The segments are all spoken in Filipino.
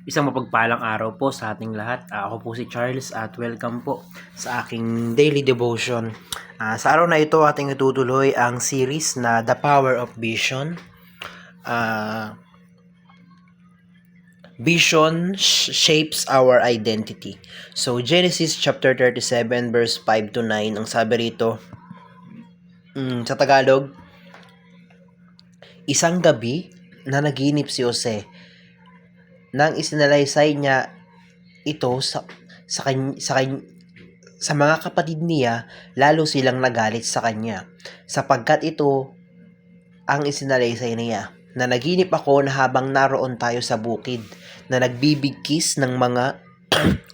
Isang mapagpalang araw po sa ating lahat. Ako po si Charles at welcome po sa aking daily devotion. Sa araw na ito ating itutuloy ang series na The Power of Vision. Vision shapes our identity. So Genesis chapter 37 verse 5 to 9 ang sabi rito sa Tagalog, isang gabi na naginip si Jose nang isinalaysay niya ito sa mga kapatid niya, lalo silang nagalit sa kanya sapagkat ito ang isinalaysay niya na naginip ako na habang naroon tayo sa bukid na nagbibigkis ng mga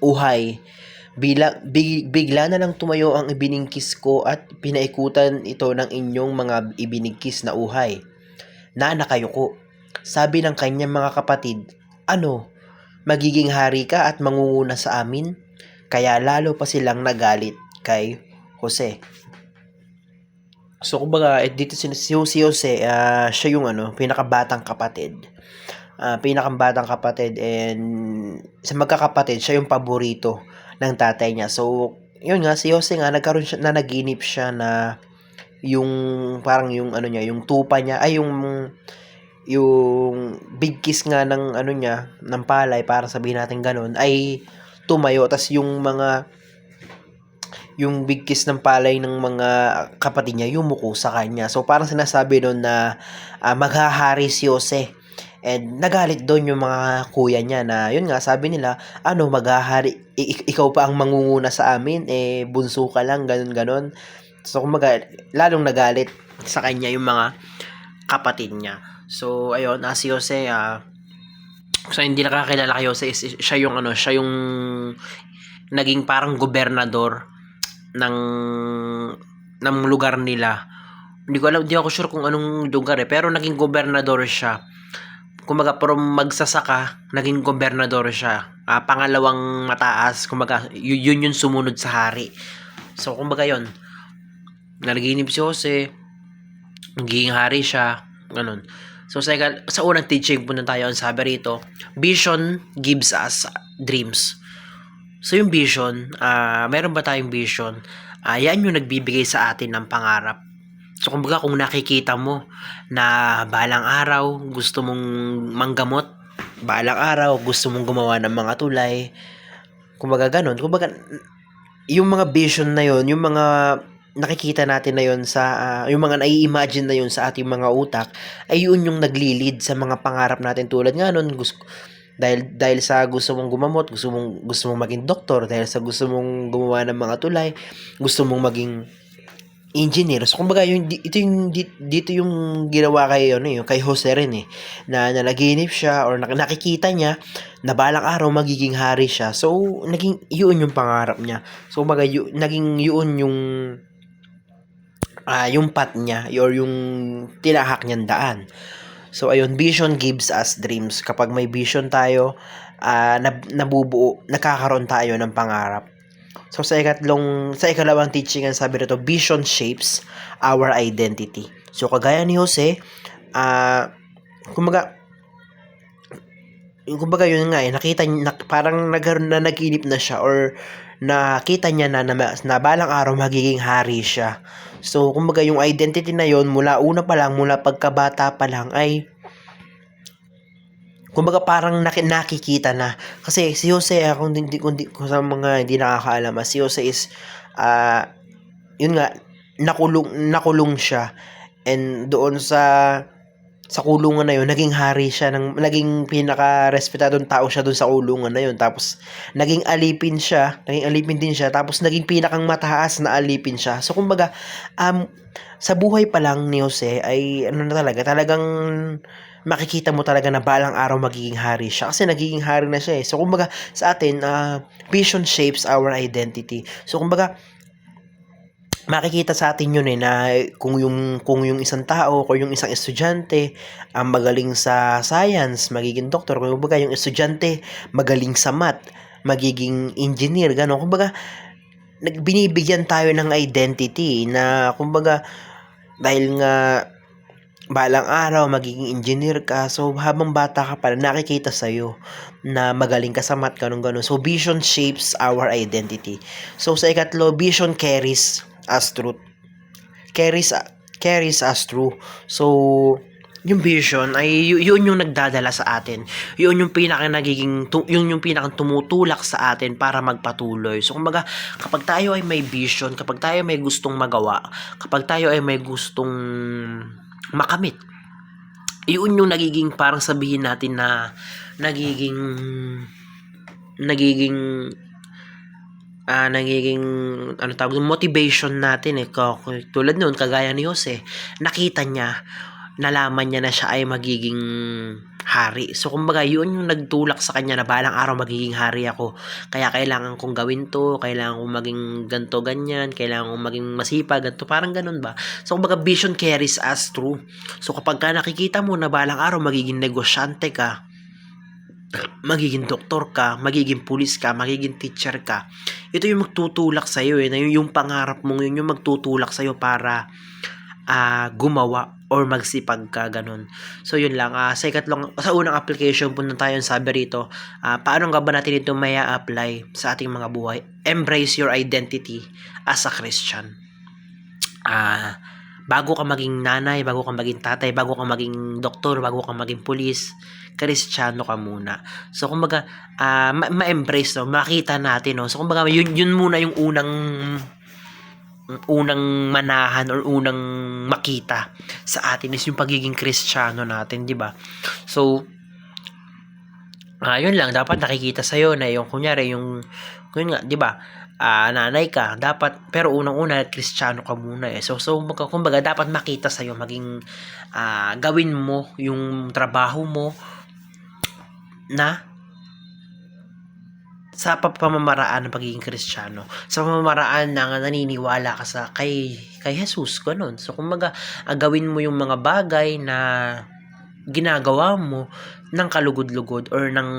uhay. Bigla na lang tumayo ang ibinigkis ko at pinaikutan ito ng inyong mga ibinigkis na uhay na nakayuko. Sabi ng kanyang mga kapatid, ano, magiging hari ka at mangunguna sa amin? Kaya lalo pa silang nagalit kay Jose. So kumbaga dito si Jose, siya yung pinakabatang kapatid. Pinakabatang kapatid, and sa magkakapatid siya yung paborito ng tatay niya. So yun nga, si Jose nga nagkaroon siya na naginip siya na yung parang yung yung tupa niya ay yung big kiss nga ng niya ng palay, para sabihin natin ganun, ay tumayo, tas yung big kiss ng palay ng mga kapatid niya yumuko sa kanya. So parang sinasabi doon na maghahari si Jose. And nagalit doon yung mga kuya niya na yun nga, sabi nila, ano, maghahari, ikaw pa ang mangunguna sa amin, bunso ka lang, ganun. So kumbaga lalong nagalit sa kanya yung mga kapatid niya. So ayun, si Jose, so hindi nakakilala kay Jose, siya yung naging parang gobernador ng lugar nila. Hindi ako sure kung anong lugar pero naging gobernador siya. Kumbaga from magsasaka, naging gobernador siya. Pangalawang mataas, kumbaga yun yung sumunod sa hari. So kumbaga yun, nalaginip si Jose, naging hari siya, ganun. So sa unang teaching po na tayo, ang sabi rito, vision gives us dreams. So yung vision, meron ba tayong vision? Yan yung nagbibigay sa atin ng pangarap. So kumbaga kung nakikita mo na balang araw gusto mong manggamot, balang araw gusto mong gumawa ng mga tulay, kumbaga ganun. Kumbaga yung mga vision na yon, yung mga nakikita natin na yon sa yung mga nai-imagine na yon sa ating mga utak, ay yun yung naglilid sa mga pangarap natin. Tulad nga nun, dahil sa gusto mong gumamot, gusto mong maging doktor, dahil sa gusto mong gumawa ng mga tulay, gusto mong maging engineer. So kumbaga dito yung ginawa kay Jose rin na nalaginip siya or nakikita niya na balang araw magiging hari siya. So naging yun yung pangarap niya. So kumbaga naging yun yung path niya or yung tinahak niyang daan. So ayun, vision gives us dreams. Kapag may vision tayo, nabubuo, nakakaroon tayo ng pangarap. So sa ikalawang teaching, ang sabi nito, vision shapes our identity. So kagaya ni Jose, kumbaga yun nga nakita niya, parang naginip na siya or nakita niya na balang araw magiging hari siya. So kumbaga yung identity na yun, mula pagkabata pa lang, ay kumbaga parang nakikita na. Kasi si Jose, kung sa mga hindi nakakaalam, si Jose is yun nga, nakulong siya, and doon sa kulungan na yun, naging hari siya, naging pinaka-respetadong tao siya doon sa kulungan na yun. Tapos naging alipin din siya, tapos naging pinakang mataas na alipin siya. So kumbaga sa buhay pa lang ni Jose ay talagang makikita mo talaga na balang araw magiging hari siya, kasi nagiging hari na siya. So kumbaga sa atin, vision shapes our identity. So kumbaga makikita sa atin yun na kung yung isang tao, kung yung isang estudyante magaling sa science, magiging doktor. Kumbaga yung estudyante magaling sa math, magiging engineer, gano'n. Kumbaga binibigyan tayo ng identity na kumbaga dahil nga balang araw magiging engineer ka. So habang bata ka pa nakikita sa'yo na magaling ka sa math, ganun. So vision shapes our identity. So sa ikatlo, vision carries us truth. Carries us through. So yung vision ay yun yung nagdadala sa atin. Yun yung yun yung pinakang tumutulak sa atin para magpatuloy. So kumbaga, kapag tayo ay may vision, kapag tayo may gustong magawa, kapag tayo ay may gustong makamit, yun yung nagiging, parang sabihin natin na nagiging ano tawag, motivation natin tulad noon, kagaya ni Jose, nakita niya, nalaman niya na siya ay magiging hari. So kumbaga yun yung nagtulak sa kanya na balang araw magiging hari ako. Kaya kailangan kong gawin to, kailangan kong maging ganto ganyan, kailangan kong maging masipag ganto, parang ganun ba. So kumbaga vision carries us through. So kapag ka nakikita mo na balang araw magiging negosyante ka, magiging doktor ka, magiging pulis ka, magiging teacher ka, ito yung magtutulak sa iyo na yung pangarap mong yun yung magtutulak sa iyo para gumawa or magsipag ka, ganun. So yun lang, sa unang application punta tayo, sabi rito, paano nga ba natin ito may apply sa ating mga buhay? Embrace your identity as a Christian. Bago ka maging nanay, bago ka maging tatay, bago ka maging doktor, bago ka maging pulis, Kristiyano ka muna. So kumbaga, ma-embrace, no, makita natin, no. So kumbaga, yun muna yung unang manahan or unang makita sa atin is yung pagiging Kristiyano natin, di ba? So yun lang, dapat nakikita sa iyo na yung kunyari yun nga, di ba? Nanay ka, dapat, pero unang-una Kristiyano ka muna So kumbaga dapat makita sa iyo, maging gawin mo yung trabaho mo na sa pamamaraan ng pagiging Kristiyano, sa pamamaraan na naniniwala ka kay Jesus, ganun. So kumbaga, gawin mo yung mga bagay na ginagawa mo ng kalugod-lugod or ng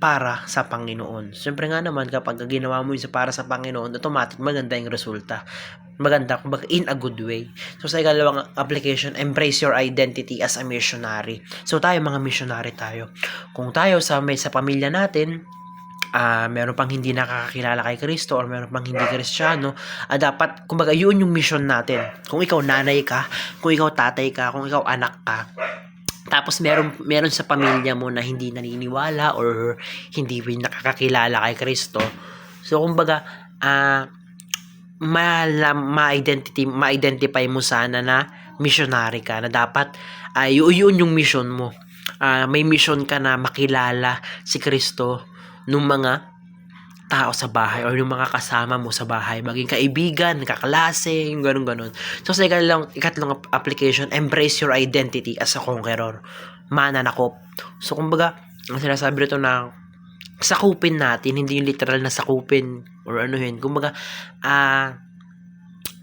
para sa Panginoon. Siyempre nga naman, kapag ginawa mo yung para sa Panginoon, automatic maganda yung resulta. Maganda, kumbaga in a good way. So sa ikalawang application, embrace your identity as a missionary. So tayo, mga missionary tayo. Kung tayo sa pamilya natin, meron pang hindi nakakakilala kay Kristo or meron pang hindi Kristiyano, dapat, kumbaga, yun yung mission natin. Kung ikaw nanay ka, kung ikaw tatay ka, kung ikaw anak ka, tapos meron sa pamilya mo na hindi naniniwala or hindi nakakakilala kay Kristo. So kumbaga, ma-identify mo sana na missionary ka, na dapat yun yung mission mo. May mission ka na makilala si Kristo nung mga tao sa bahay or yung mga kasama mo sa bahay, maging kaibigan, kaklase, yung ganun. So sa ikatlong application, embrace your identity as a conqueror, mananakop. So kumbaga, ang sinasabi rito na sakupin natin, hindi yung literal na sakupin or kumbaga,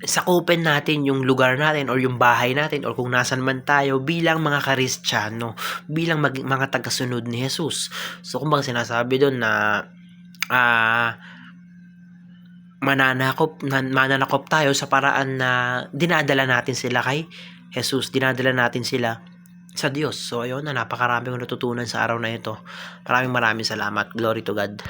sakupin natin yung lugar natin or yung bahay natin or kung nasan man tayo bilang mga Kristiyano, bilang mga tagasunod ni Jesus. So kumbaga sinasabi doon na mananakop tayo sa paraan na dinadala natin sila kay Jesus, dinadala natin sila sa Diyos. So ayun, napakarami kong natutunan sa araw na ito. Maraming salamat. Glory to God.